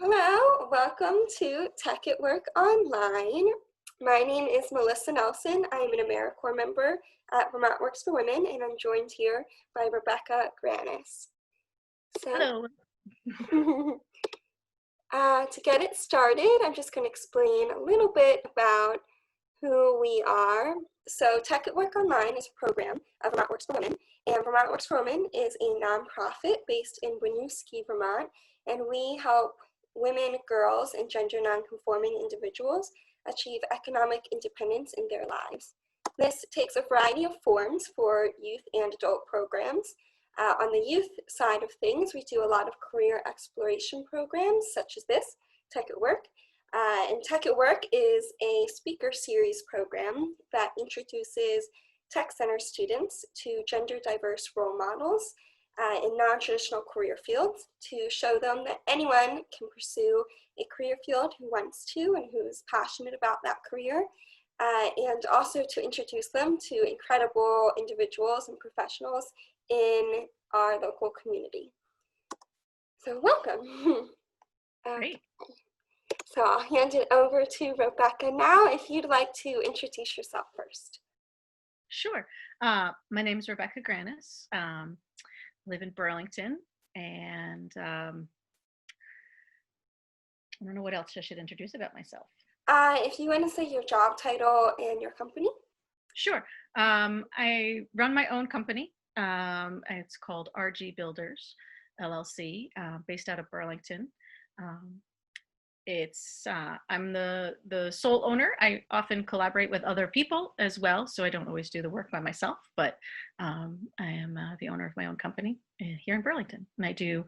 Hello, welcome to Tech at Work Online. My name is Melissa Nelson. I am an AmeriCorps member at Vermont Works for Women, and I'm joined here by Rebecca Grannis. Hello. To get it started, I'm just going to explain a little bit about who we are. So Tech at Work Online is a program of Vermont Works for Women, and Vermont Works for Women is a nonprofit based in Winooski, Vermont, and we help women, girls, and gender nonconforming individuals achieve economic independence in their lives. This takes a variety of forms for youth and adult programs. On the youth side of things, we do a lot of career exploration programs such as this, Tech at Work. And Tech at Work is a speaker series program that introduces tech center students to gender diverse role models in non-traditional career fields to show them that anyone can pursue a career field who wants to and who is passionate about that career, and also to introduce them to incredible individuals and professionals in our local community. So welcome. Great. So I'll hand it over to Rebecca now, if you'd like to introduce yourself first. Sure. My name is Rebecca Grannis. Live in Burlington, and I don't know what else I should introduce about myself. If you want to say your job title and your company. Sure. I run my own company. It's called RG Builders, LLC, based out of Burlington. I'm the sole owner. I often collaborate with other people as well, so I don't always do the work by myself, but I am the owner of my own company here in Burlington, and I do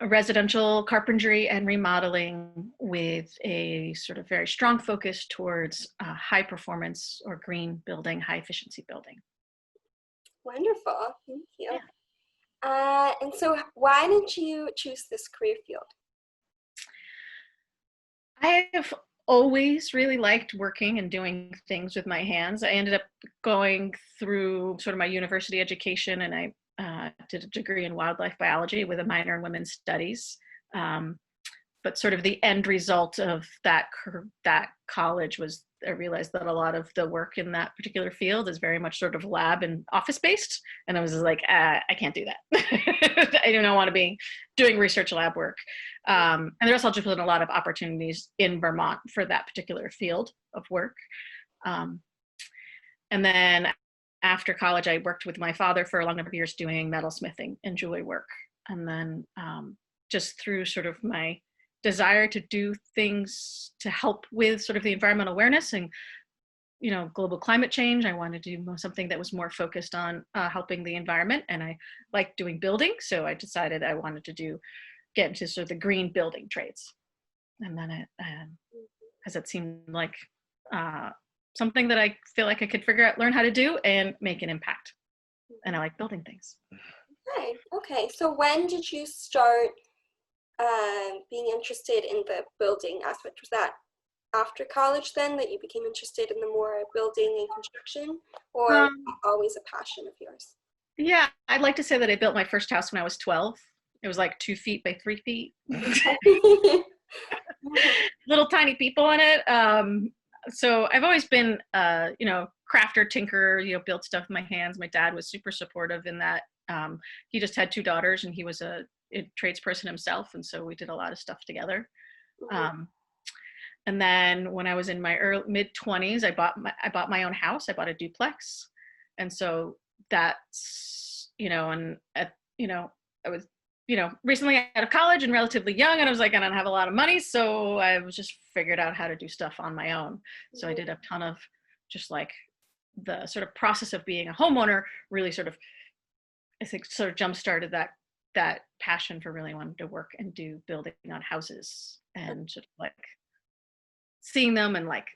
residential carpentry and remodeling with a sort of very strong focus towards high performance or green building, high efficiency building. Wonderful, thank you. Yeah. And so why did you choose this career field? I have always really liked working and doing things with my hands. I ended up going through sort of my university education, and I did a degree in wildlife biology with a minor in women's studies. But sort of the end result of that college was I realized that a lot of the work in that particular field is very much sort of lab and office based. And I was like, I can't do that. I do not want to be doing research lab work. And there's also been a lot of opportunities in Vermont for that particular field of work. And then after college, I worked with my father for a long number of years doing metalsmithing and jewelry work. And then just through sort of my desire to do things to help with sort of the environmental awareness and, global climate change, I wanted to do something that was more focused on helping the environment. And I like doing building. So I decided I wanted to get into sort of the green building trades. And then because it seemed like something that I feel like I could learn how to do and make an impact. And I like building things. Okay. So when did you start being interested in the building aspect? Was that after college then that you became interested in the more building and construction, or always a passion of yours? Yeah, I'd like to say that I built my first house when I was 12. It was like 2 feet by 3 feet. Little tiny people in it. So I've always been, crafter, tinkerer, built stuff with my hands. My dad was super supportive in that. He just had 2 daughters, and he was a tradesperson himself, and so we did a lot of stuff together. And then when I was in my mid-20s, I bought my own house. I bought a duplex, and so that's I was recently out of college and relatively young, and I was like, I don't have a lot of money, so I was just figured out how to do stuff on my own. So I did a ton of just like the sort of process of being a homeowner really sort of, I think, sort of jump-started that passion for really wanting to work and do building on houses, and sort of like seeing them and like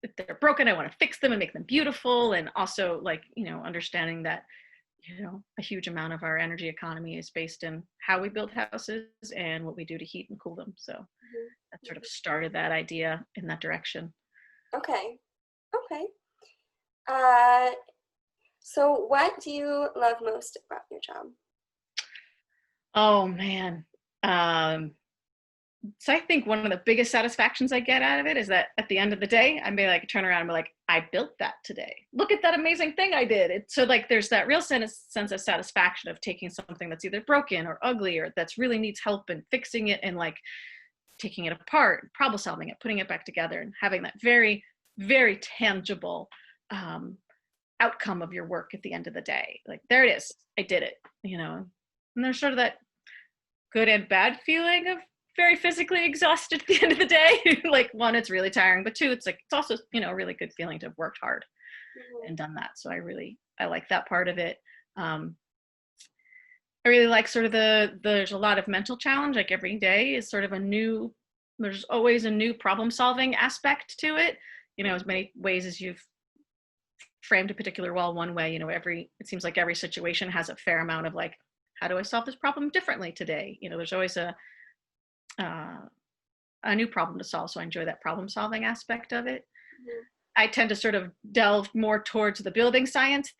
if they're broken, I want to fix them and make them beautiful. And also like, understanding that, a huge amount of our energy economy is based in how we build houses and what we do to heat and cool them. So that sort of started that idea in that direction. Okay. So what do you love most about your job? Oh man. Um, so I think one of the biggest satisfactions I get out of it is that at the end of the day, I may like turn around and be like, I built that today. Look at that amazing thing I did. So like there's that real sense of satisfaction of taking something that's either broken or ugly or that's really needs help and fixing it and like taking it apart, problem solving it, putting it back together, and having that very, very tangible outcome of your work at the end of the day. Like there it is, I did it, And there's sort of that good and bad feeling of very physically exhausted at the end of the day. Like one, it's really tiring, but two, it's also, a really good feeling to have worked hard and done that. So I like that part of it. I really like sort of there's a lot of mental challenge, like every day is sort of there's always a new problem solving aspect to it, as many ways as you've framed a particular wall one way, it seems like every situation has a fair amount of like, how do I solve this problem differently today? There's always a new problem to solve. So I enjoy that problem solving aspect of it. Mm-hmm. I tend to sort of delve more towards the building science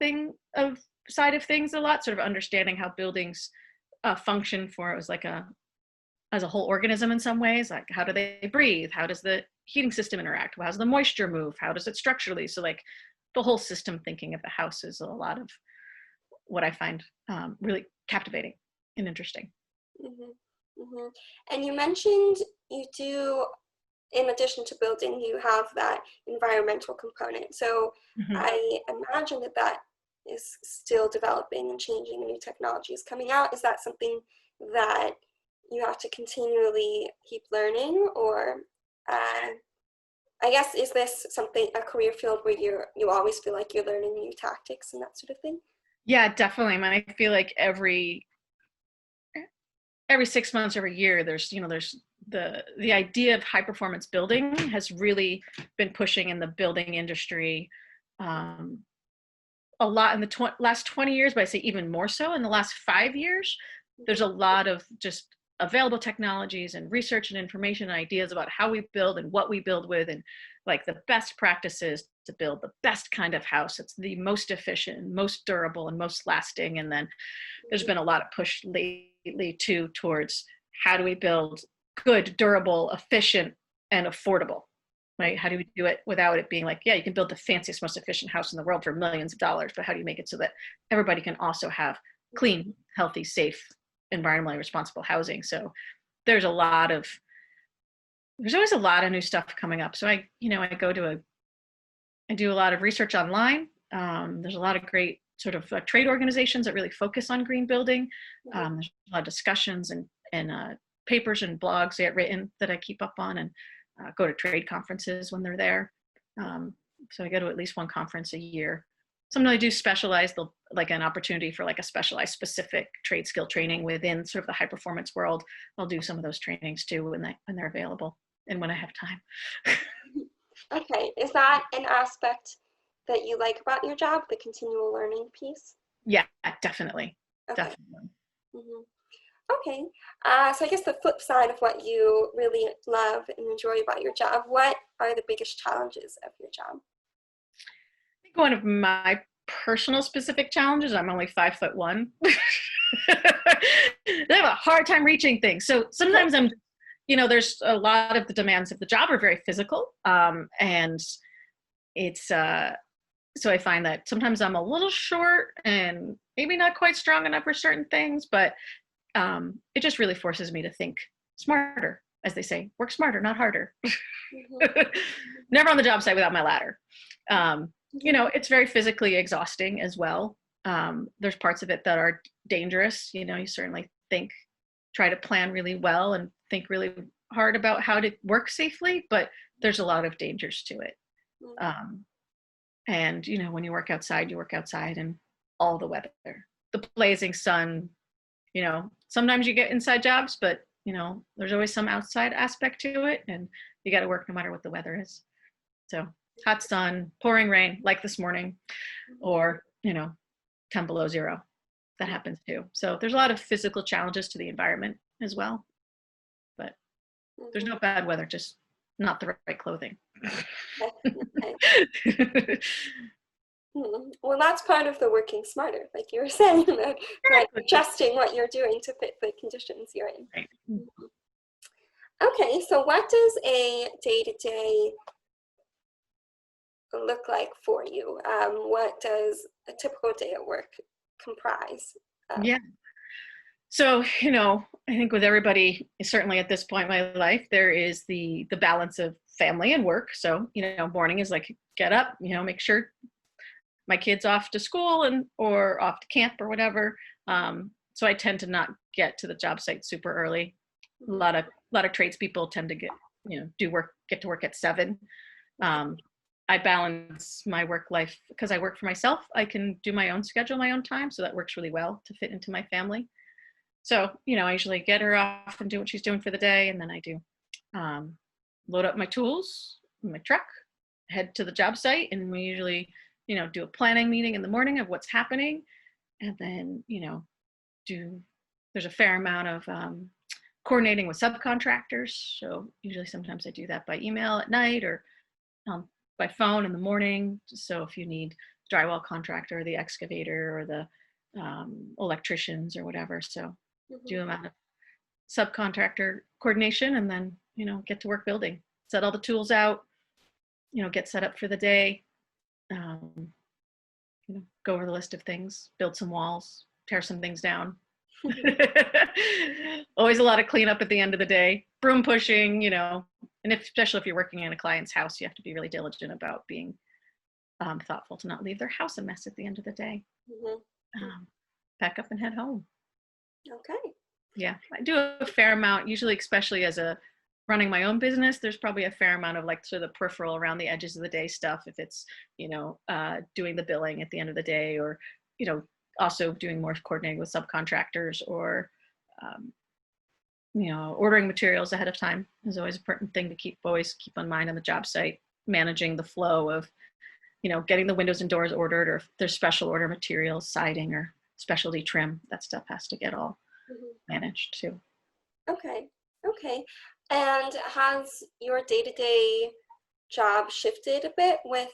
side of things a lot, sort of understanding how buildings function as a whole organism in some ways. Like how do they breathe? How does the heating system interact? How does the moisture move? How does it structurally? So like the whole system thinking of the house is a lot of what I find really captivating and interesting. Mm-hmm. Mm-hmm. And you mentioned you do, in addition to building, you have that environmental component. So mm-hmm. I imagine that is still developing and changing, and new technology is coming out. Is that something that you have to continually keep learning, or I guess, is this a career field where you always feel like you're learning new tactics and that sort of thing? Yeah, definitely. I mean, I feel like every 6 months, every year, there's the idea of high performance building has really been pushing in the building industry a lot in the last 20 years, but I say even more so in the last 5 years. There's a lot of just available technologies and research and information and ideas about how we build and what we build with, and like the best practices to build the best kind of house. It's the most efficient, most durable, and most lasting. And then there's been a lot of push lately too towards how do we build good, durable, efficient, and affordable, right? How do we do it without it being like, yeah, you can build the fanciest, most efficient house in the world for millions of dollars, but how do you make it so that everybody can also have clean, healthy, safe, environmentally responsible housing? So there's always a lot of new stuff coming up. So I do a lot of research online. There's a lot of great sort of trade organizations that really focus on green building. There's a lot of discussions and papers and blogs that get written that I keep up on, and go to trade conferences when they're there. So I go to at least one conference a year. Sometimes I do specialize, like an opportunity for like a specialized specific trade skill training within sort of the high performance world. I'll do some of those trainings too when they're available and when I have time. Okay, is that an aspect that you like about your job, the continual learning piece? Yeah, definitely. Okay. Definitely. Mm-hmm. Okay, so I guess the flip side of what you really love and enjoy about your job, what are the biggest challenges of your job? I think one of my personal specific challenges, I'm only 5'1". I have a hard time reaching things. So sometimes there's a lot of the demands of the job are very physical. And it's, so I find that sometimes I'm a little short and maybe not quite strong enough for certain things, but it just really forces me to think smarter, as they say, work smarter, not harder. Mm-hmm. Never on the job site without my ladder. It's very physically exhausting as well. There's parts of it that are dangerous. You certainly try to plan really well and think really hard about how to work safely, but there's a lot of dangers to it. And, when you work outside in all the weather, the blazing sun, sometimes you get inside jobs, but, there's always some outside aspect to it, and you got to work no matter what the weather is. So hot sun, pouring rain, like this morning, or, 10 below zero, that happens too. So there's a lot of physical challenges to the environment as well, but there's no bad weather, just not the right clothing. Well, that's part of the working smarter, like you were saying, like adjusting what you're doing to fit the conditions you're in. Right. Okay, so what does a day-to-day look like for you? What does a typical day at work comprise of? Yeah. So, I think with everybody, certainly at this point in my life, there is the balance of family and work. So, morning is like get up, make sure my kid's off to school or off to camp or whatever. So I tend to not get to the job site super early. A lot of tradespeople tend to get to work at 7. I balance my work life because I work for myself. I can do my own schedule, my own time, so that works really well to fit into my family. So, I usually get her off and do what she's doing for the day, and then I do load up my tools, my truck, head to the job site, and we usually, do a planning meeting in the morning of what's happening, and then, there's a fair amount of coordinating with subcontractors. So usually sometimes I do that by email at night or by phone in the morning. So if you need drywall contractor or the excavator or the electricians or whatever. So do amount of subcontractor coordination and then, get to work building, set all the tools out, get set up for the day, go over the list of things, build some walls, tear some things down. Always a lot of cleanup at the end of the day, broom pushing, and especially if you're working in a client's house, you have to be really diligent about being thoughtful to not leave their house a mess at the end of the day. Pack up and head home. Okay. Yeah, I do a fair amount, usually, especially as running my own business, there's probably a fair amount of like sort of the peripheral around the edges of the day stuff. If it's, doing the billing at the end of the day or, also doing more coordinating with subcontractors or, ordering materials ahead of time is always an important thing to always keep in mind on the job site, managing the flow of, getting the windows and doors ordered, or if there's special order materials, siding or specialty trim, that stuff has to get all managed too. Okay. And has your day-to-day job shifted a bit with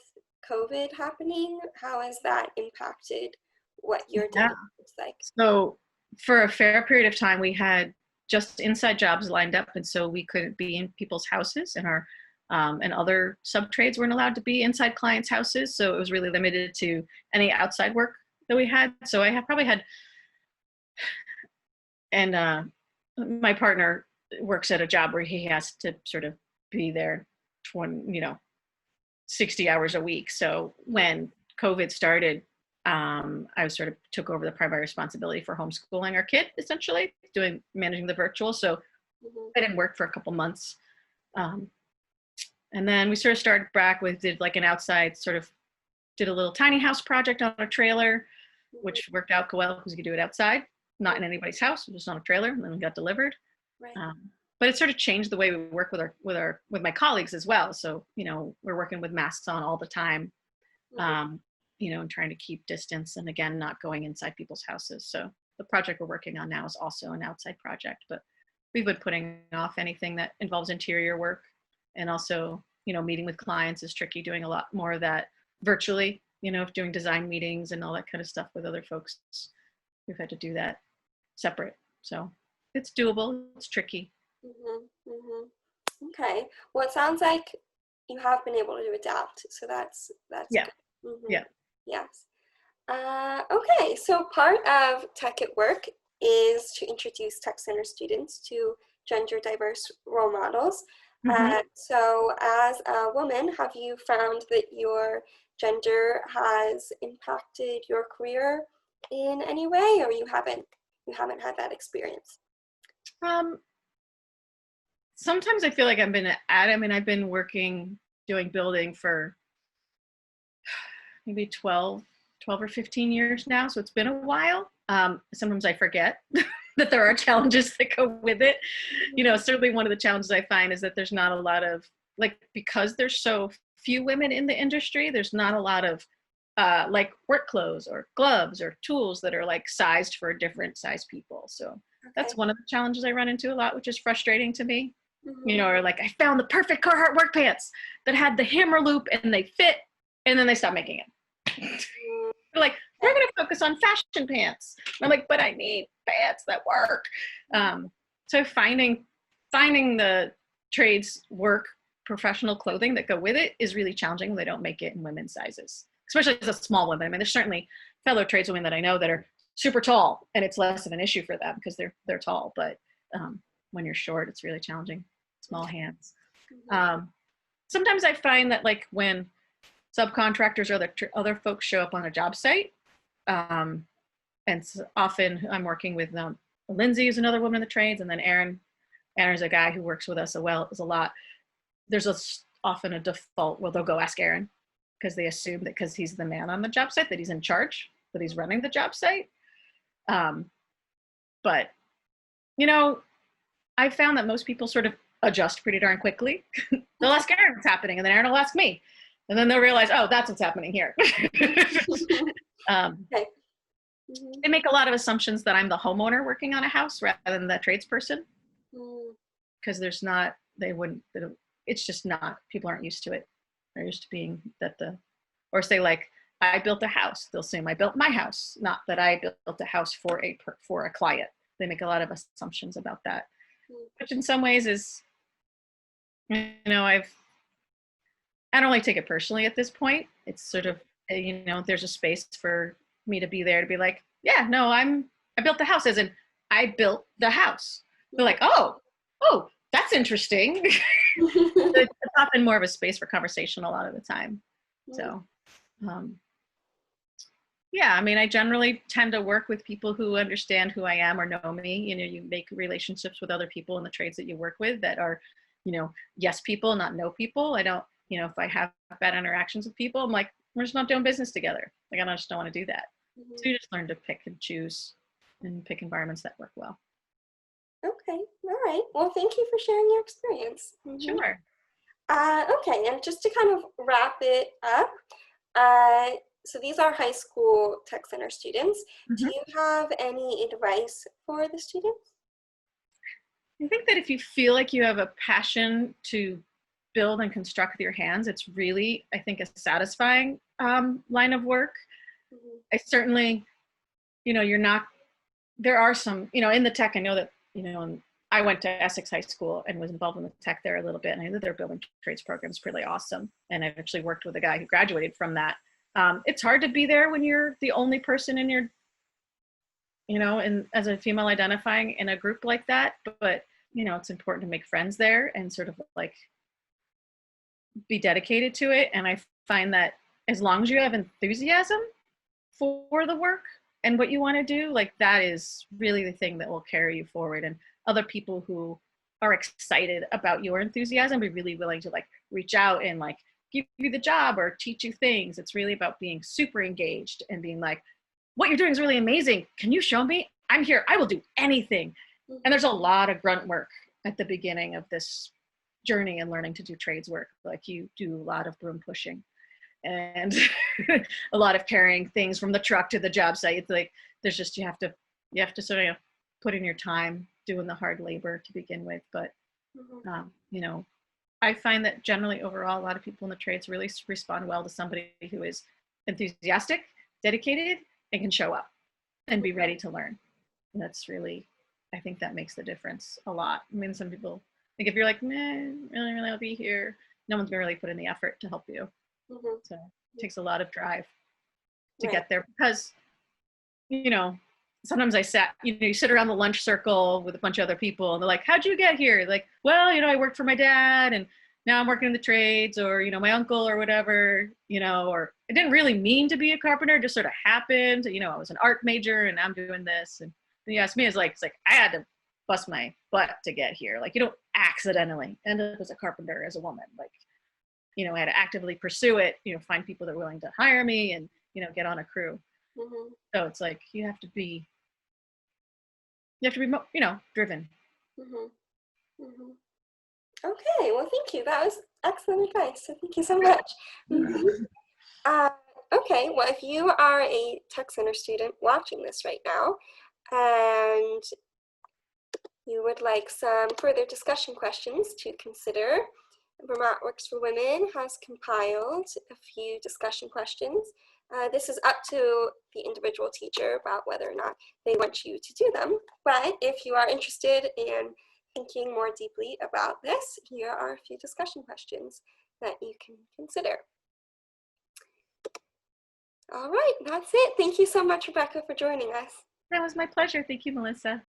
COVID happening? How has that impacted what your day looks like? So for a fair period of time, we had just inside jobs lined up, and so we couldn't be in people's houses, and our and other sub trades weren't allowed to be inside clients' houses. So it was really limited to any outside work that we had. So I probably had, and my partner works at a job where he has to sort of be there 60 hours a week. So when COVID started, I sort of took over the primary responsibility for homeschooling our kid, essentially managing the virtual. So I didn't work for a couple months. And then we sort of started back did like an outside did a little tiny house project on a trailer, which worked out well because we could do it outside, not in anybody's house, just on a trailer, and then we got delivered. Right. But it sort of changed the way we work with my colleagues as well. So, we're working with masks on all the time, and trying to keep distance and again, not going inside people's houses. So the project we're working on now is also an outside project, but we've been putting off anything that involves interior work. And also, meeting with clients is tricky, doing a lot more of that virtually, doing design meetings and all that kind of stuff with other folks. We've had to do that separate. So it's doable. It's tricky. Okay. Well, it sounds like you have been able to adapt. So that's yeah. Good. Yeah. Yes. Okay. So part of Tech at Work is to introduce Tech Center students to gender diverse role models. So as a woman, have you found that your gender has impacted your career in any way, or you haven't had that experience? Sometimes I feel like I've been working doing building for maybe 12 or 15 years now. So it's been a while. Sometimes I forget that there are challenges that go with it. Certainly one of the challenges I find is that there's not a lot of, because there's so few women in the industry, there's not a lot of work clothes or gloves or tools that are sized for different size people. So that's one of the challenges I run into a lot, which is frustrating to me. Or I found the perfect Carhartt work pants that had the hammer loop and they fit, and then they stopped making it. They're like, we're going to focus on fashion pants. I'm like, but I need pants that work. So finding the trades work professional clothing that go with it is really challenging when they don't make it in women's sizes, especially as a small woman. I mean, there's certainly fellow tradeswomen that I know that are super tall, and it's less of an issue for them because they're tall. But when you're short, it's really challenging. Small hands. Sometimes I find that like when subcontractors or other folks show up on a job site, and often I'm working with Lindsay is another woman in the trades, and then Aaron is a guy who works with us a lot. There's often a default, well, they'll go ask Aaron because they assume that because he's the man on the job site that he's in charge, that he's running the job site. But, you know, I found that most people sort of adjust pretty darn quickly. They'll ask Aaron what's happening, and then Aaron will ask me. And then they'll realize, oh, that's what's happening here. Okay. They make a lot of assumptions that I'm the homeowner working on a house rather than the tradesperson. Because it's just not, people aren't used to it. They're used to being or say like, I built a house. They'll assume I built my house, not that I built a house for a client. They make a lot of assumptions about that, which in some ways is, you know, I don't really take it personally at this point. It's sort of, you know, there's a space for me to be there to be like, yeah, no, I built the house, as in I built the house. They're like, oh, that's interesting. It's often more of a space for conversation a lot of the time. So, yeah, I mean, I generally tend to work with people who understand who I am or know me. You know, you make relationships with other people in the trades that you work with that are, you know, yes people, not no people. I don't, you know, if I have bad interactions with people, I'm like, we're just not doing business together. Like, I just don't want to do that. So you just learn to pick and choose and pick environments that work well. Okay, all right. Well, thank you for sharing your experience. Sure. Okay, and just to kind of wrap it up, so these are high school tech center students. Do you have any advice for the students? I think that if you feel like you have a passion to build and construct with your hands, it's really, I think, a satisfying line of work. I certainly, you know, there are some, you know, in the tech, I know that, you know, I went to Essex High School and was involved in the tech there a little bit, and I know that their building trades program is pretty awesome. And I've actually worked with a guy who graduated from that. It's hard to be there when you're the only person in your, you know, and as a female identifying in a group like that, but, you know, it's important to make friends there and sort of like be dedicated to it. And I find that as long as you have enthusiasm for the work and what you want to do, like that is really the thing that will carry you forward. And other people who are excited about your enthusiasm be really willing to like reach out and like give you the job or teach you things. It's really about being super engaged and being like, what you're doing is really amazing. Can you show me? I'm here. I will do anything. And there's a lot of grunt work at the beginning of this journey and learning to do trades work. Like you do a lot of broom pushing and a lot of carrying things from the truck to the job site. It's like, there's just, you have to sort of put in your time doing the hard labor to begin with. But, you know, I find that generally overall, a lot of people in the trades really respond well to somebody who is enthusiastic, dedicated, and can show up and be ready to learn. And that's really, I think that makes the difference a lot. I mean, some people think if you're like, meh, really, I'll be here, no one's gonna really put in the effort to help you. So it takes a lot of drive to get there, because, you know, sometimes you sit around the lunch circle with a bunch of other people and they're like, how'd you get here? Like, well, you know, I worked for my dad and now I'm working in the trades, or, you know, my uncle or whatever, you know, or I didn't really mean to be a carpenter, it just sort of happened, you know, I was an art major and I'm doing this. And you ask me, it's like I had to bust my butt to get here. Like, you don't accidentally end up as a carpenter as a woman. Like, you know, I had to actively pursue it, you know, find people that are willing to hire me and, you know, get on a crew. So it's like, you have to be, you know, driven. Okay, well, thank you. That was excellent advice. So thank you so much. Okay, well, if you are a Tech Center student watching this right now and you would like some further discussion questions to consider, Vermont Works for Women has compiled a few discussion questions This is up to the individual teacher about whether or not they want you to do them. But if you are interested in thinking more deeply about this, here are a few discussion questions that you can consider. All right, that's it. Thank you so much, Rebecca, for joining us. That was my pleasure. Thank you, Melissa.